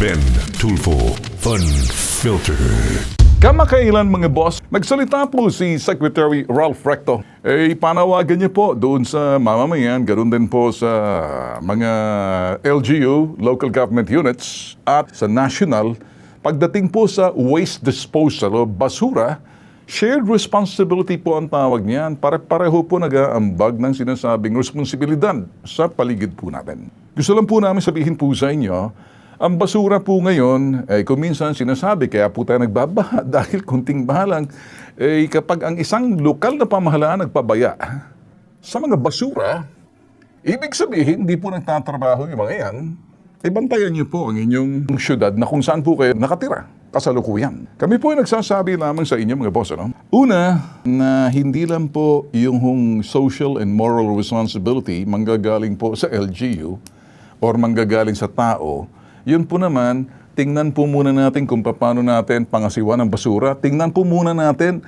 Ben Tulfo Fun Filter. Kamakailan mga boss, nagsalita po si Secretary Ralph Recto. Panawagan niya po doon sa mamamayan, ganoon din po sa mga LGU, local government units, at sa national, pagdating po sa waste disposal o basura, shared responsibility po ang tawag niyan. Pareho po nag-aambag ng sinasabing responsibilidad sa paligid po natin. Gusto lang po namin sabihin po sa inyo, ang basura po ngayon, kung minsan sinasabi, kaya po tayo nagbabaha dahil kunting bahalang, kapag ang isang lokal na pamahalaan nagpabaya sa mga basura, ibig sabihin, hindi po nagtatrabaho yung mga yan, bantayan niyo po ang inyong syudad na kung saan po kayo nakatira, kasalukuyan. Kami po ay nagsasabi lamang sa inyo mga boss, ano? Una, na hindi lang po yung social and moral responsibility manggagaling po sa LGU or manggagaling sa tao. Yun po naman, tingnan po muna natin kung paano natin pangasiwa ng basura. Tingnan po muna natin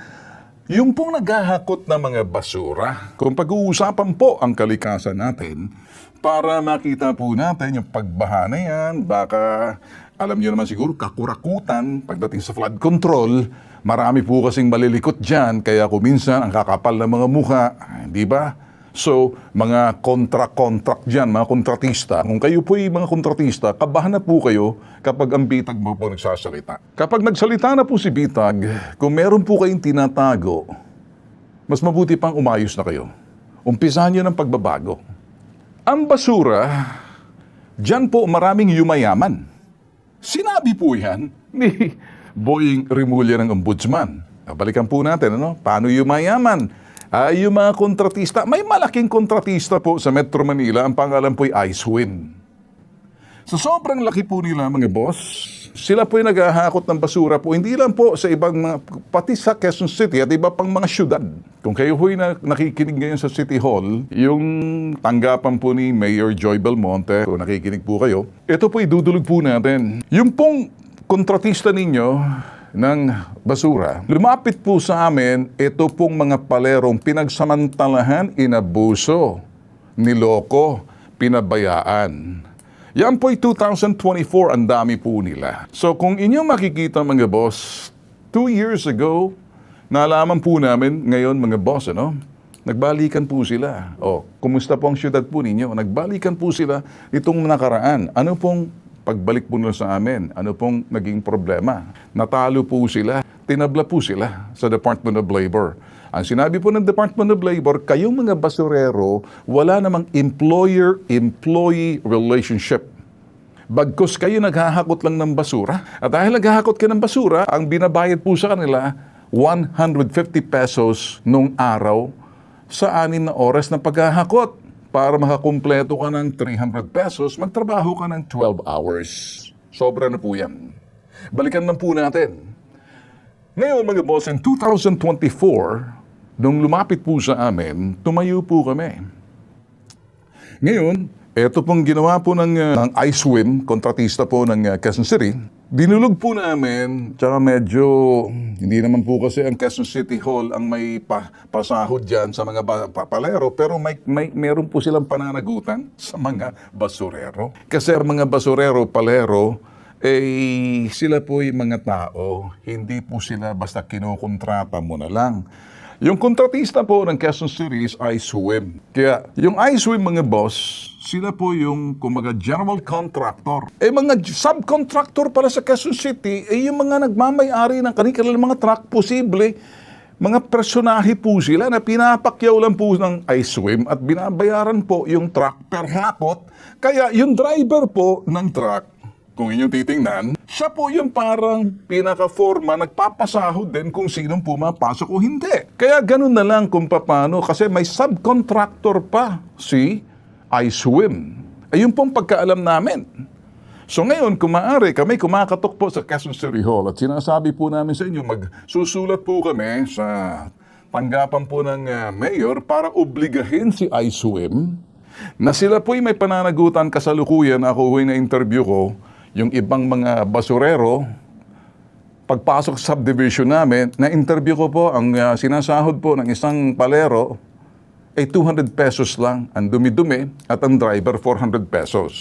yung pong naghahakot ng mga basura. Kung pag-uusapan po ang kalikasan natin, para makita po natin yung pagbaha na yan, baka alam nyo naman siguro, kakurakutan pagdating sa flood control. Marami po kasing malilikot dyan, kaya kuminsan ang kakapal ng mga mukha, di ba? So, mga contract dyan, mga kontratista. Kung kayo po yung mga kontratista, kabahan na po kayo kapag ang bitag mo po nagsasalita. Kapag nagsalita na po si bitag, kung meron po kayong tinatago, mas mabuti pang umayos na kayo. Umpisahan nyo ng pagbabago. Ang basura, dyan po maraming yumayaman. Sinabi po yan ni Boying Rimulya ng Ombudsman. Balikan po natin, ano? Paano yumayaman? Yung mga kontratista, may malaking kontratista po sa Metro Manila, ang pangalan po ay Icewin. So sobrang laki po nila mga boss, sila po yung naghahakot ng basura po, hindi lang po sa ibang mga, pati sa Quezon City at iba pang mga syudad. Kung kayo po yung nakikinig ngayon sa City Hall, yung tanggapan po ni Mayor Joy Belmonte, kung nakikinig po kayo, ito po idudulog po natin. Yung pong kontratista ninyo, ng basura. Lumapit po sa amin, ito pong mga palerong pinagsamantalahan, inabuso, niloko, pinabayaan. Yan po'y 2024, ang dami po nila. So kung inyong makikita mga boss, 2 years ago, nalaman po namin ngayon mga boss, ano? Nagbalikan po sila. Kumusta po ang syudad po ninyo? Nagbalikan po sila itong nakaraan. Ano pong pagbalik po nila sa amin, ano pong naging problema? Natalo po sila, tinabla po sila sa Department of Labor. Ang sinabi po ng Department of Labor, kayong mga basurero, wala namang employer-employee relationship. Bagkus kayo naghahakot lang ng basura. At dahil naghahakot ka ng basura, ang binabayad po sa kanila, 150 pesos nung araw sa 6 na oras na paghahakot. Para makakumpleto ka ng 300 pesos, magtrabaho ka ng 12 hours. Sobra na po yan. Balikan lang po natin. Ngayon mga boss, in 2024, nung lumapit po sa amin, tumayo po kami. Ngayon, ito pong ginawa po ng Icewin, kontratista po ng Quezon City. Dinulog po namin, tsaka medyo, hindi naman po kasi ang Quezon City Hall ang may pasahod dyan sa mga palero, pero meron po silang pananagutan sa mga basurero. Kasi mga basurero, palero, sila po yung mga tao, hindi po sila basta kinukontrata mo na lang. Yung kontratista po ng Quezon City is Icewin. Kaya yung Icewin mga boss, sila po yung kumaga general contractor. Mga subcontractor pala sa Quezon City, yung mga nagmamay-ari ng kanilang mga truck, posible, mga personahe po sila na pinapakyaw lang po ng Icewin at binabayaran po yung truck per hakot. Kaya yung driver po ng truck, kung inyong titingnan, siya po yung parang pinaka-forma, nagpapasahod din kung sinong pumapasok o hindi. Kaya ganun na lang kung paano, kasi may subcontractor pa si Icewin. Ayun pong pagkaalam namin. So ngayon, kung maaari, kami kumakatok po sa Quezon City Hall at sinasabi po namin sa inyo, magsusulat po kami sa tanggapan po ng mayor para obligahin si Icewin na sila po'y may pananagutan kasalukuyan. Ako na interview ko, yung ibang mga basurero, pagpasok sa subdivision namin, na-interview ko po, ang sinasahod po ng isang palero ay 200 pesos lang, ang dumi-dumi, at ang driver 400 pesos.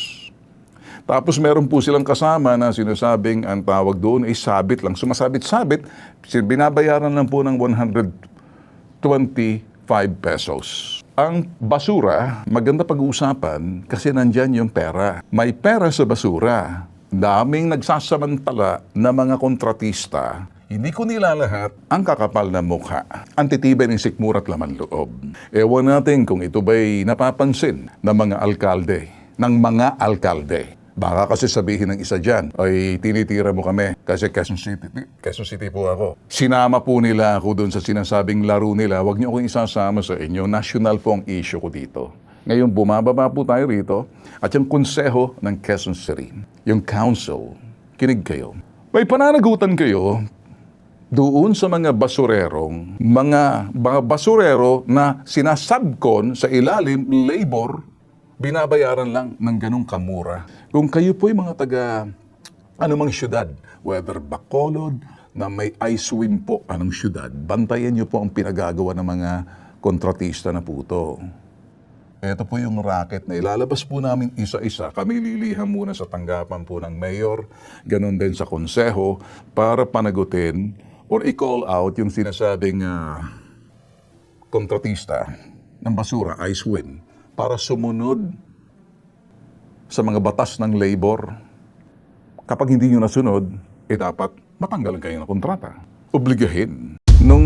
Tapos meron po silang kasama na sinasabing ang tawag doon ay sabit lang. Sumasabit-sabit, binabayaran lang po ng 125 pesos. Ang basura, maganda pag-uusapan kasi nandyan yung pera. May pera sa basura. Daming nagsasamantala na mga kontratista. Hindi ko nilalahat ang kakapal na mukha. Ang titibay ng sikmurat laman loob. Ewan natin kung ito ba'y napapansin ng mga alkalde. Baka kasi sabihin ng isa dyan, ay tinitira mo kami kasi Quezon City po ako. Sinama po nila ako doon sa sinasabing laro nila, huwag niyo akong isasama sa inyo. National po ang issue ko dito. Ngayon, bumababa po tayo rito at yung konseho ng Quezon City, yung council, kinig kayo. May pananagutan kayo doon sa mga basurero na sinasabkon sa ilalim labor, binabayaran lang ng ganong kamura. Kung kayo po'y mga taga anumang syudad, whether Bacolod, na may ice swim po, anong syudad, bantayan niyo po ang pinagagawa ng mga kontratista na puto. Ito po yung racket na ilalabas po namin isa-isa. Kami liliham muna sa tanggapan po ng mayor, ganun din sa konseho, para panagutin or i-call out yung sinasabing kontratista ng basura, ice win, para sumunod sa mga batas ng labor. Kapag hindi nyo nasunod, dapat matanggalan kayo ng kontrata. Obligahin. Nung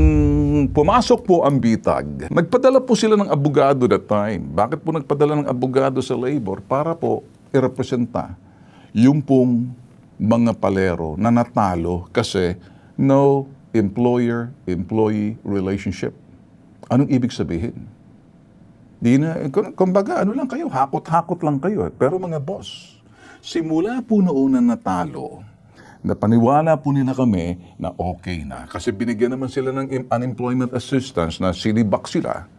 pumasok po ang bitag, nagpadala po sila ng abogado that time. Bakit po nagpadala ng abogado sa labor? Para po i-representa yung pong mga palero na natalo kasi no employer-employee relationship. Anong ibig sabihin? Di na, kumbaga, ano lang kayo, hakot-hakot lang kayo. Pero mga boss, simula po noon na natalo, napaniwala po nila kami na okay na. Kasi binigyan naman sila ng unemployment assistance na silibak sila.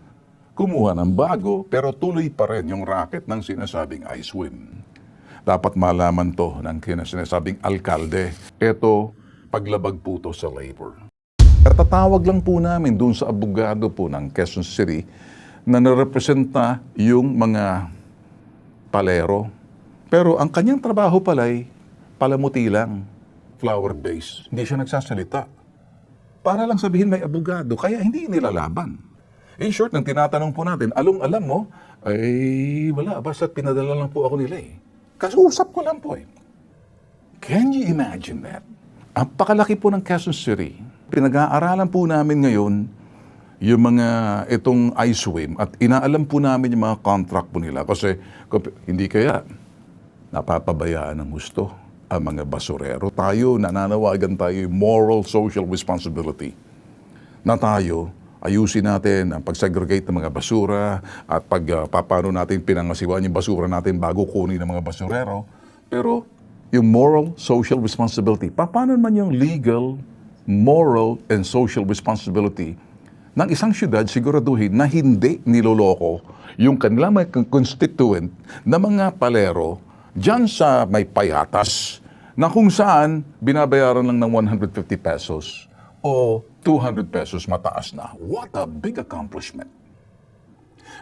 Kumuha ng bago, pero tuloy pa rin yung racket ng sinasabing ice win. Dapat malaman to ng sinasabing alkalde. Ito, paglabag po to sa labor. Tatawag lang po namin dun sa abogado po ng Quezon City na narepresenta yung mga palero. Pero ang kanyang trabaho pala'y palamuti lang, flower base. Hindi siya nagsasalita. Para lang sabihin may abogado, kaya hindi nilalaban. In short, nang tinatanong po natin, alam mo, ay wala, basta pinadala lang po ako nila eh. Kasusap ko lang po eh. Can you imagine that? Ang pakalaki po ng Quezon City. Pinag-aaralan po namin ngayon yung mga itong ice swim at inaalam po namin yung mga contract po nila kasi hindi kaya napapabayaan ng gusto ang mga basurero. Tayo, nananawagan tayo moral social responsibility na tayo ayusin natin ang pag-segregate ng mga basura at paano natin pinangasiwaan yung basura natin bago kunin ng mga basurero. Pero yung moral social responsibility, paano naman yung legal, moral, and social responsibility ng isang syudad siguraduhin na hindi niloloko yung kanilang mga constituent na mga palero dyan sa may payatas na kung saan binabayaran lang ng 150 pesos o 200 pesos mataas na. What a big accomplishment.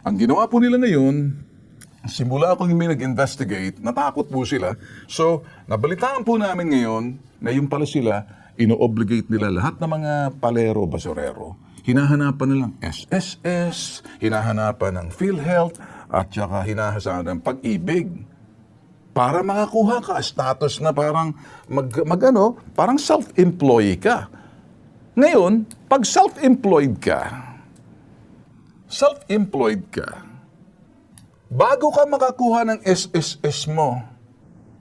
Ang ginawa po nila ngayon, simula akong may nag-investigate, natakot po sila. So, nabalitaan po namin ngayon na yung pala sila, ino-obligate nila lahat ng mga palero, basurero. Hinahanapan nilang SSS, hinahanapan ng PhilHealth, at saka hinahasanan ng pag-ibig. Para makakuha ka status na parang parang self-employed ka. Ngayon, pag self-employed ka, bago ka makakuha ng SSS mo,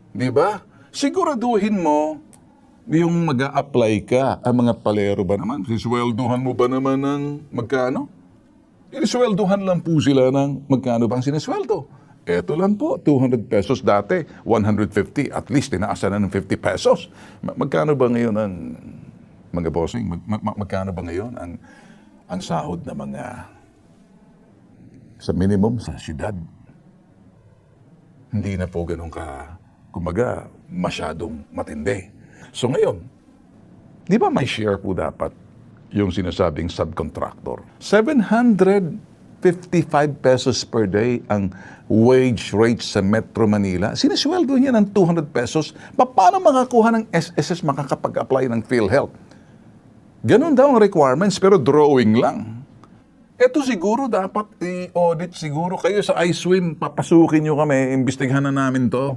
di ba? Siguraduhin mo yung mag-a-apply ka. Ang mga palero ba naman? Sisweldohan mo ba naman ng magkano? Sinisweldohan lang po sila ng magkano bang sinisweldo. Eto lang po, 200 pesos dati, 150. At least, tinaasan na ng 50 pesos. Magkano ba ngayon ang, mga bossing, magkano ba ngayon ang sahod na mga sa minimum sa syudad? Hindi na po ganun kumbaga, masyadong matindi. So ngayon, di ba may share po dapat yung sinasabing subcontractor? 700 55 pesos per day ang wage rate sa Metro Manila. Sinisweldo niya ng 200 pesos. Paano makakuha ng SSS makakapag-apply ng PhilHealth? Ganun daw ang requirements pero drawing lang. Ito siguro dapat i-audit siguro kayo sa iSwim. Papasukin nyo kami, imbestigahan na namin to.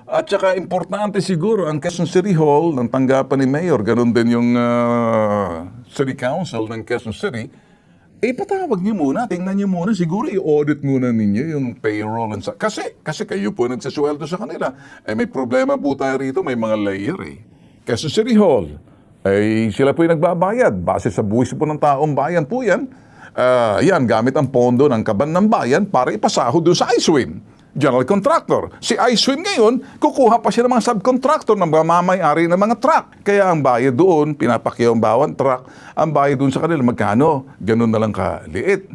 At saka importante siguro ang Quezon City Hall ng tanggapan ni Mayor, ganun din yung City Council ng Quezon City, patawag niyo muna, tingnan niyo muna, siguro i-audit muna ninyo yung payroll. Kasi kayo po nagsasweldo sa kanila. May problema po tayo rito, may mga layer Quezon City Hall, sila po yung nagbabayad. Base sa buwis po ng taong bayan po yan. Yan, gamit ang pondo ng kaban ng bayan para ipasahod doon sa iSwim. General contractor. Si iSwim ngayon, kukuha pa siya ng mga subcontractor ng mga mamay-ari ng mga truck. Kaya ang bayad doon, pinapakyaw ang bawang truck, ang bayad doon sa kanila, magkano? Ganun na lang kaliit.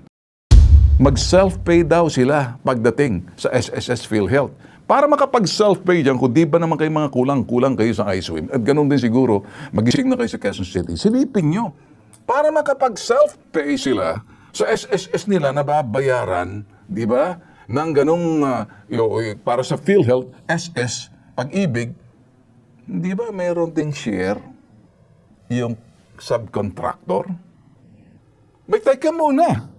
Mag-self-pay daw sila pagdating sa SSS PhilHealth. Para makapag-self-pay dyan, kung di ba naman kayo mga kulang kayo sa iSwim, at ganun din siguro, magising na kayo sa Quezon City, silipin nyo. Para makapag-self-pay sila, sa SSS nila nababayaran, di ba? Nang ganung para sa PhilHealth, SS, Pag-ibig, di ba mayroon ding share yung subcontractor? May teka muna.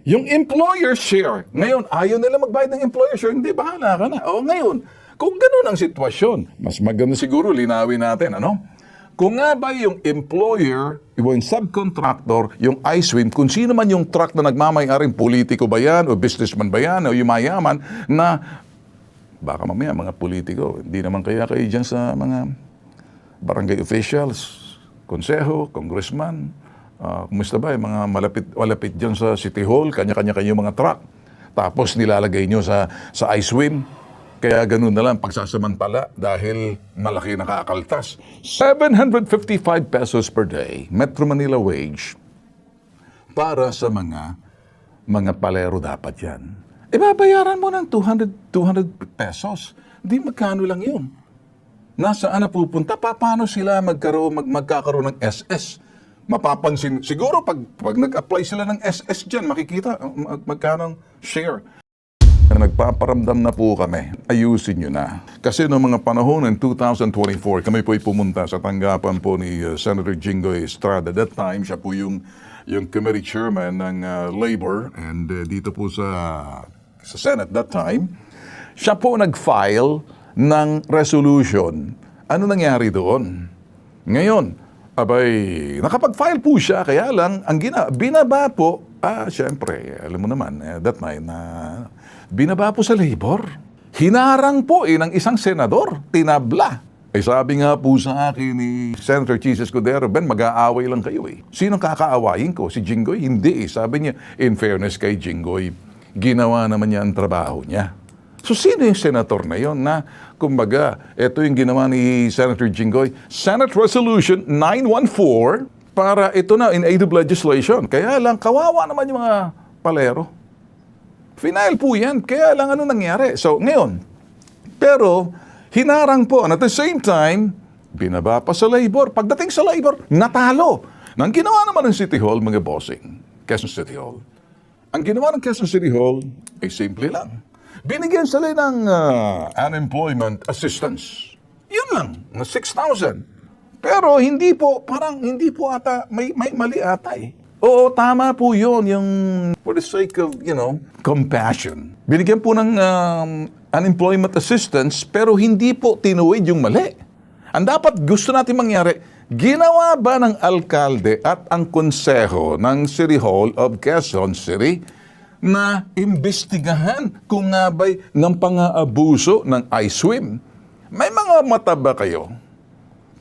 Yung employer share, ngayon ayaw nila magbayad ng employer share, hindi, bahala ka na. O ngayon, kung ganun ang sitwasyon, mas maganda siguro linawin natin, ano? Kung nga ba yung employer, yung subcontractor, yung iSwim, kung sino man yung truck na nagmamayaring, politiko ba yan, o businessman ba yan, o yung mayaman, na baka mamaya mga politiko, hindi naman kayo dyan sa mga barangay officials, konseho, congressman, kumusta ba yung mga malapit dyan sa City Hall, kanya-kanya kayo mga truck, tapos nilalagay nyo sa iSwim. Kaya ganun na lang pagsasamantala dahil malaki nakakaltas. 755 pesos per day, Metro Manila wage, para sa mga palero dapat yan. Babayaran mo ng 200 pesos. Di magkano lang yun. Nasaan na pupunta? Paano sila magkakaroon ng SS? Mapapansin, siguro pag nag-apply sila ng SS dyan, makikita magkano ang share. Nagpaparamdam na po kami, ayusin nyo na. Kasi noong mga panahon ng 2024, kami po ay pumunta sa tanggapan po ni Senator Jinggoy Estrada. That time, siya po yung committee chairman ng Labor, and dito po sa Senate that time, siya po nag-file ng resolution. Ano nangyari doon? Ngayon, nakapag-file po siya, kaya lang, binaba po, syempre, alam mo naman, that time, binaba po sa Labor. Hinarang po ng isang senador, tinabla. Sabi nga po sa akin ni Senator Chis Escudero, Ben, mag-aaway lang kayo Sinong kakaawayin ko? Si Jinggoy? Hindi Sabi niya, in fairness kay Jinggoy, ginawa naman niya ang trabaho niya. So sino yung senator na yon na, kumbaga, ito yung ginawa ni Senator Jinggoy, Senate Resolution 914, para ito na in aid of legislation. Kaya lang, kawawa naman yung mga palero. Final po yan. Kaya lang ano nangyari. So, ngayon, pero, hinarang po. And at the same time, binaba pa sa Labor. Pagdating sa Labor, natalo. Nang ginawa naman ng City Hall, mga bossing, Quezon City Hall. Ang ginawa ng Quezon City Hall ay simple lang. Binigyan sila ng unemployment assistance. Yun lang, na 6,000. Pero hindi po ata, may mali ata Oo, tama po yun, yung for the sake of, compassion. Binigyan po ng unemployment assistance, pero hindi po tinuwid yung mali. Ang dapat gusto natin mangyari, ginawa ba ng alkalde at ang konseho ng City Hall of Quezon City na imbestigahan kung nga ba'y ng pang-aabuso ng iSwim? May mga mata ba kayo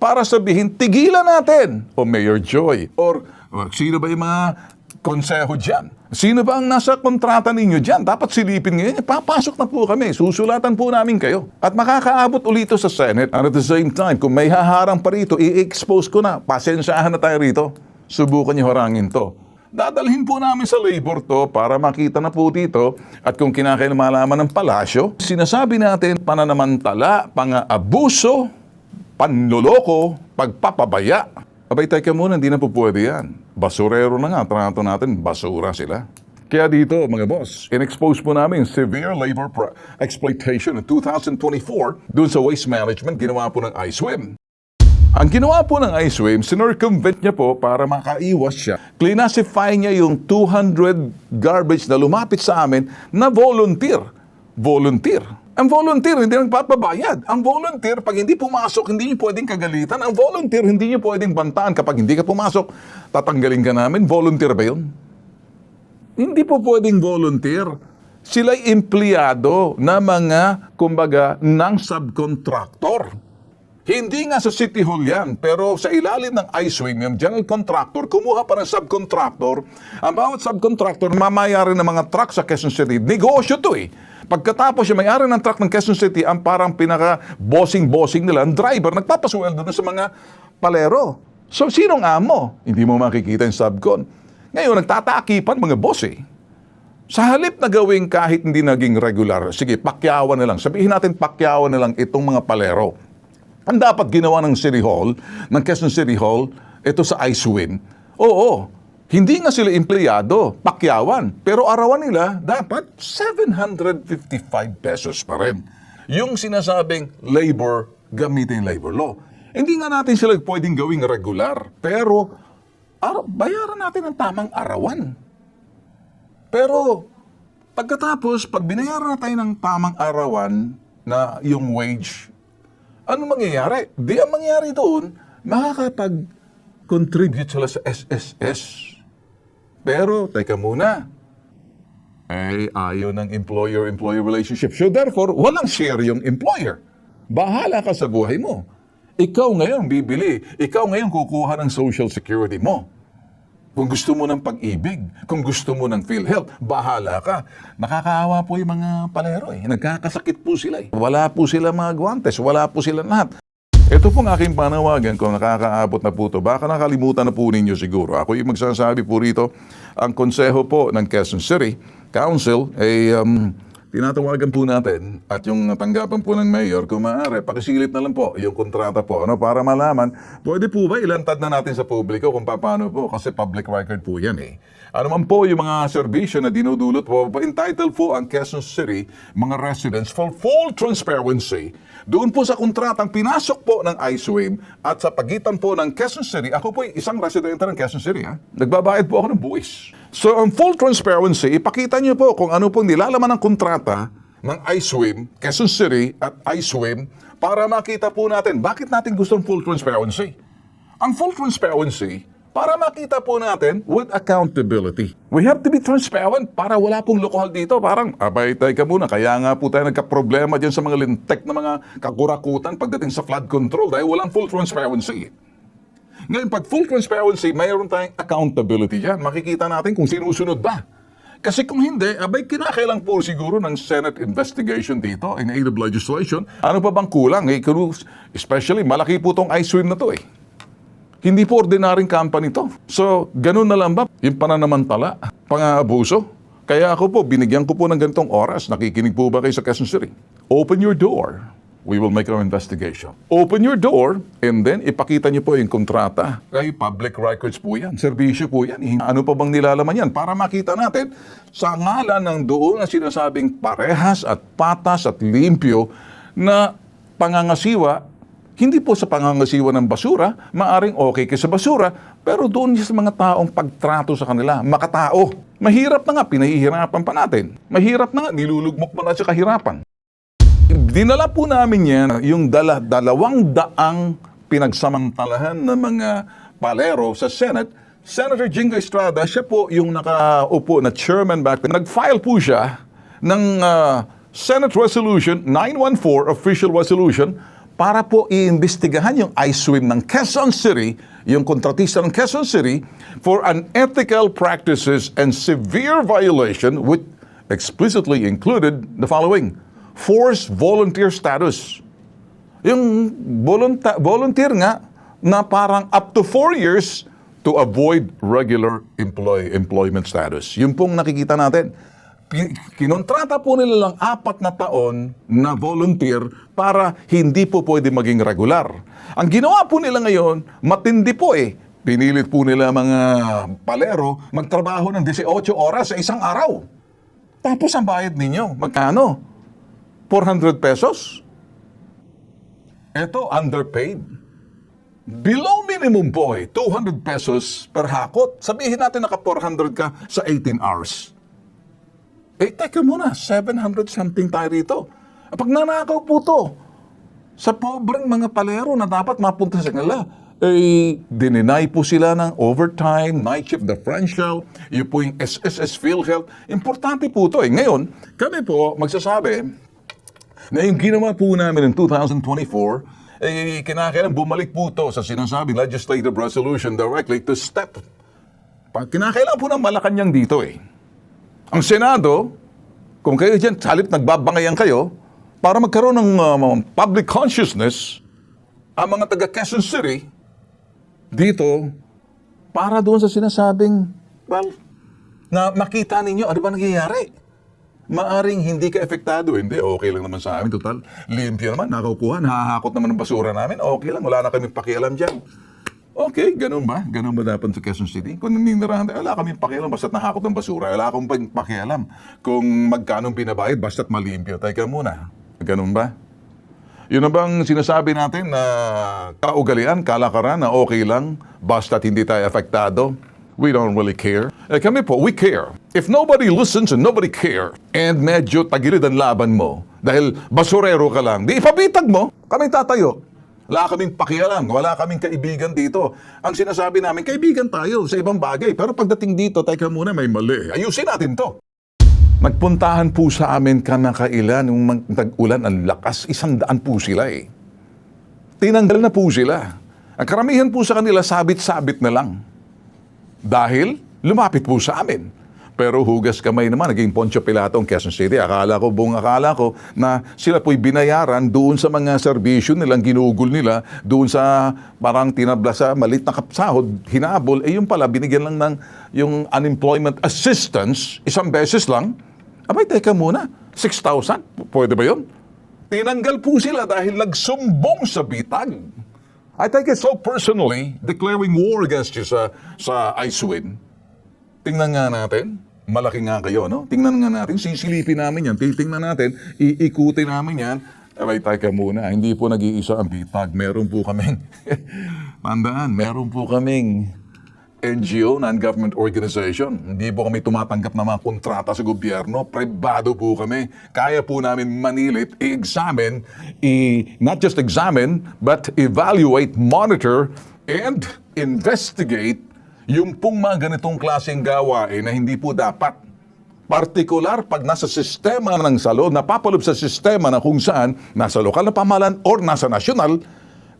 para sabihin, tigilan natin, o Mayor Joy, or sino ba yung mga konseho dyan? Sino ba ang nasa kontrata ninyo dyan? Dapat silipin ngayon. Papasok na po kami. Susulatan po namin kayo. At makakaabot ulito sa Senate. And at the same time, kung may haharang pa rito, i-expose ko na. Pasensyahan na tayo rito. Subukan niyo harangin to. Dadalhin po namin sa Labor to para makita na po dito. At kung kinakailangan malaman ng palasyo, sinasabi natin pananamantala, pang-abuso, panloloko, pagpapabaya. Abay, teka muna, hindi na po pwede yan. Basurero na nga, trato natin, basura sila. Kaya dito, mga boss, in-expose po namin severe labor exploitation in 2024 dun sa waste management, ginawa po ng ISWIM. Ang ginawa po ng ISWIM, sinircumvent niya po para makaiwas siya. Classify niya yung 200 garbage na lumapit sa amin na volunteer. Volunteer. Ang volunteer, hindi nagpapabayad. Ang volunteer, pag hindi pumasok, hindi niyo pwedeng kagalitan. Ang volunteer, hindi niyo pwedeng bantaan. Kapag hindi ka pumasok, tatanggalin ka namin. Volunteer ba yun? Hindi po pwedeng volunteer. Sila'y empleyado na mga, kumbaga, ng subcontractor. Hindi nga sa City Hall yan, pero sa ilalim ng ISWIM, yung general contractor, kumuha pa ng subcontractor. Ang bawat subcontractor, mamayari ng mga truck sa Quezon City. Negosyo to eh. Pagkatapos yung may-ari ng truck ng Quezon City, ang parang pinaka-bossing nila, ang driver, nagpapasweldo na sa mga palero. So, sinong amo? Hindi mo makikita yung subcon. Ngayon, nagtatakipan mga boss eh. Sa halip na gawing kahit hindi naging regular, sige, pakyawan na lang. Sabihin natin pakyawan na lang itong mga palero. Ang dapat ginawa ng City Hall, ng Quezon City Hall, ito sa ISWIM, oo, hindi nga sila empleyado, pakyawan. Pero arawan nila, dapat 755 pesos pa rin. Yung sinasabing labor, gamitin labor law. Hindi nga natin sila pwedeng gawing regular, pero bayaran natin ang tamang arawan. Pero pagkatapos, pag binayaran natin ng tamang arawan na yung wage, ano mangyayari? Di ang mangyayari doon, makakapag-contribute sila sa SSS. Pero, teka muna, ayaw ng employer-employee relationship. So therefore, walang share yung employer. Bahala ka sa buhay mo. Ikaw ngayon bibili. Ikaw ngayon kukuha ng social security mo. Kung gusto mo ng pag-ibig, kung gusto mo ng PhilHealth, bahala ka. Nakakaawa po yung mga palero eh. Nagkakasakit po sila eh. Wala po sila mga guantes, wala po sila lahat. Ito pong aking panawagan kung nakakaabot na po ito. Baka nakalimutan na po ninyo siguro. Ako yung magsasabi po rito, ang konseho po ng Quezon City Council ay tinatawagan po natin at yung tanggapan po ng mayor, kung maaari, pakisilip na lang po yung kontrata po para malaman, pwede po ba ilantad na natin sa publiko kung paano po, kasi public record po yan eh. Ano man po yung mga serbisyo na dinudulot po, entitled po ang Quezon City, mga residents for full transparency. Doon po sa kontratang pinasok po ng ISWIM at sa pagitan po ng Quezon City, ako po isang residente ng Quezon City. Nagbabayad po ako ng buwis. So, ang full transparency, ipakita niyo po kung ano pong nilalaman ng kontrata ng ISWIM, Quezon City at ISWIM para makita po natin bakit natin gusto ng full transparency. Ang full transparency, para makita po natin with accountability. We have to be transparent para wala pong lokohal dito. Parang, abay, teka muna, kaya nga po tayo nagka-problema dyan sa mga lintek na mga kakurakutan pagdating sa flood control dahil walang full transparency. Ngayon, pag full transparency, mayroon tayong accountability dyan. Makikita natin kung sinusunod ba. Kasi kung hindi, abay, kinakailang po siguro ng Senate investigation dito in aid of legislation. Ano pa bang kulang? Especially, malaki po tong ISWIM na to eh. Hindi po ordinaryong company to. So, ganun na lang ba? Yung pananamantala, pang-aabuso. Kaya ako po, binigyan ko po ng ganitong oras. Nakikinig po ba kayo sa Quezon City? Open your door. We will make our investigation. Open your door, and then ipakita niyo po yung kontrata. Kaya public records po yan. Serbisyo po yan. Ano pa bang nilalaman yan? Para makita natin, sa ngalan ng doon na sinasabing parehas at patas at limpyo na pangangasiwa, hindi po sa pangangasiwa ng basura, maaring okay kayo sa basura, pero doon sa mga taong pagtrato sa kanila, makatao. Mahirap na nga, pinahihirapan pa natin. Mahirap na nga, nilulugmok pa na sa kahirapan. Dinala po namin yan, yung 200 pinagsamantalahan ng mga palero sa Senate. Senator Jingo Estrada, siya po yung nakaupo na chairman back then. Nag-file po siya ng Senate Resolution 914, official resolution, para po iimbestigahan yung ISWIM ng Quezon City, yung kontratista ng Quezon City, for unethical practices and severe violation which explicitly included the following: forced volunteer status. Yung volunteer nga na parang up to 4 years to avoid regular employment status. Yun pong nakikita natin. Kinontrata po nila lang 4 na taon na volunteer para hindi po pwede maging regular. Ang ginawa po nila ngayon, matindi po eh. Pinilit po nila mga palero magtrabaho ng 18 oras sa isang araw. Tapos ang bayad ninyo, magkano? 400 pesos? Ito, underpaid. Below minimum po 200 pesos per hakot. Sabihin natin naka 400 ka sa 18 hours. Teka muna, 700 something tayo rito. Pag nanakaw po to, sa pobreng mga palero na dapat mapunta sa kanila, dininay po sila ng overtime, night shift differential, yun po yung SSS PhilHealth. Importante po ito. Ngayon, kami po magsasabi na yung ginawa po namin in 2024, kinakailangan bumalik po ito sa sinasabing legislative resolution directly to step. Kinakailangan po ng Malacanang dito Ang Senado, kung kayo dyan, halip nagbabangayan kayo, para magkaroon ng public consciousness, ang mga taga Quezon City, dito, para doon sa sinasabing, na makita ninyo, ano ba nangyayari? Maaring hindi ka epektado. Hindi, okay lang naman sa amin. Total, limpyo naman, nakaupuhan, hahakot naman ng basura namin. Okay lang, wala na kaming pakialam dyan. Okay, ganun ba? Ganun ba dapat sa Quezon City? Kung naninirahan tayo, wala kaming pakialam, basta't nakakot ng basura. Wala akong pakialam kung magkano pinabayad, basta't malimpyo. Teka muna, ganun ba? Yun na bang sinasabi natin na kaugalian, kalakaran na okay lang, basta't hindi tayo epektado? We don't really care. Kami po, we care. If nobody listens and nobody care, and medyo tagilid ang laban mo, dahil basurero ka lang, di ipabitag mo, kami tatayo. Wala kaming pakialam, wala kaming kaibigan dito. Ang sinasabi namin, kaibigan tayo sa ibang bagay. Pero pagdating dito, teka muna, may mali. Ayusin natin to. Nagpuntahan po sa amin kamakailan nung tag-ulan ang lakas, 100 po sila Tinanggal na po sila. Ang karamihan po sa kanila, sabit-sabit na lang. Dahil lumapit po sa amin. Pero hugas kamay naman, naging Poncio Pilato ang Quezon City. Buong akala ko na sila po'y binayaran doon sa mga serbisyo nilang ginugol nila, doon sa parang tinabla sa malit na kapsahod, hinabol, yung pala binigyan lang ng yung unemployment assistance, isang beses lang. Abay, teka muna, 6,000? Pwede ba yun? Tinanggal po sila dahil nagsumbong sa bitag. I take it so personally, declaring war against you sa ISWIN. Tingnan nga natin, malaki nga kayo, no? Tingnan nga natin, sisilipin namin yan, titingnan natin, iikutin namin yan. Abay, teka muna, hindi po nag-iisa ang bitag. Meron po kaming, tandaan, meron po kaming NGO, non-government organization. Hindi po kami tumatanggap ng mga kontrata sa gobyerno. Pribado po kami. Kaya po namin manilit, i-examine, not just examine, but evaluate, monitor, and investigate yung pong mga ganitong klaseng gawain na hindi po dapat. Partikular pag nasa sistema ng salo, napapalob sa sistema na kung saan nasa lokal na pamahalaan or nasa nasyonal.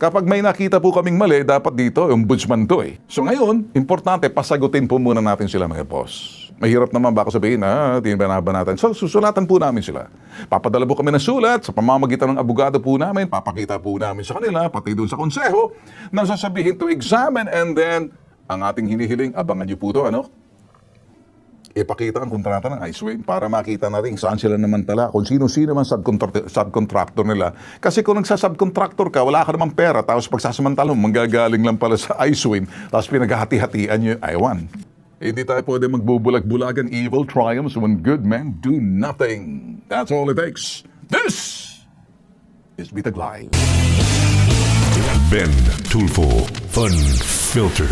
Kapag may nakita po kaming mali, dapat dito, ombudsman to So ngayon, importante, pasagutin po muna natin sila mga boss. Mahirap naman baka sabihin, di ba natin? So, susulatan po namin sila. Papadala po kami ng sulat, sa pamamagitan ng abogado po namin, papakita po namin sa kanila, pati doon sa konseho, na sasabihin to examine, and then, ang ating hinihiling, abangan niyo po to, ipakita ang kontrata ng ISWIN para makita natin saan sila namantala, kung sino-sino man subcontractor nila. Kasi kung nagsasubcontractor ka, wala ka naman pera, tapos pagsasamantala mo, manggagaling lang pala sa ISWIN, tapos pinaghahati-hatian nyo yung I1. Hindi tayo pwede magbubulag-bulagan, evil triumphs when good men do nothing. That's all it takes. This is Bitag Live. Ben Tulfo Fun Filter.